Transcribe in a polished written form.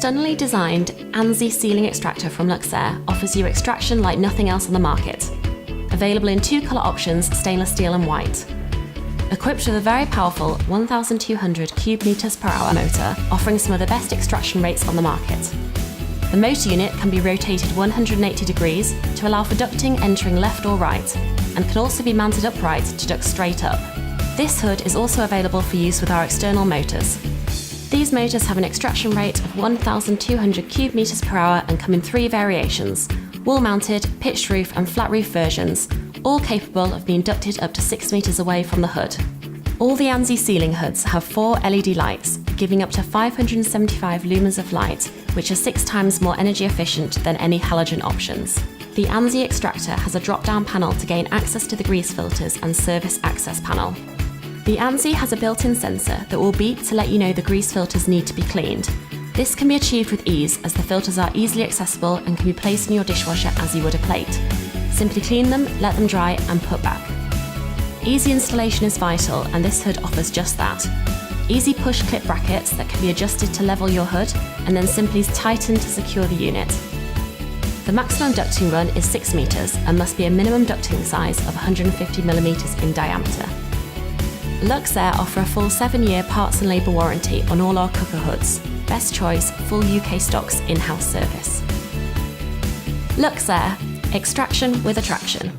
stunningly designed Anzi ceiling extractor from Luxair offers you extraction like nothing else on the market. Available in two colour options, stainless steel and white. Equipped with a very powerful 1,200 cube meters per hour motor, offering some of the best extraction rates on the market. The motor unit can be rotated 180 degrees to allow for ducting entering left or right, and can also be mounted upright to duct straight up. This hood is also available for use with our external motors. These motors have an extraction rate of 1,200 cube meters per hour and come in three variations: wall-mounted, pitched roof and flat roof versions, all capable of being ducted up to 6 meters away from the hood. All the Anzi ceiling hoods have 4 LED lights, giving up to 575 lumens of light, which are 6 times more energy efficient than any halogen options. The Anzi Extractor has a drop-down panel to gain access to the grease filters and service access panel. The Anzi has a built-in sensor that will beep to let you know the grease filters need to be cleaned. This can be achieved with ease as the filters are easily accessible and can be placed in your dishwasher as you would a plate. Simply clean them, let them dry and put back. Easy installation is vital, and this hood offers just that. Easy push clip brackets that can be adjusted to level your hood and then simply tighten to secure the unit. The maximum ducting run is 6 meters and must be a minimum ducting size of 150 millimeters in diameter. Luxair offer a full 7-year parts and labour warranty on all our cooker hoods. Best choice, full UK stocks in-house service. Luxair, extraction with attraction.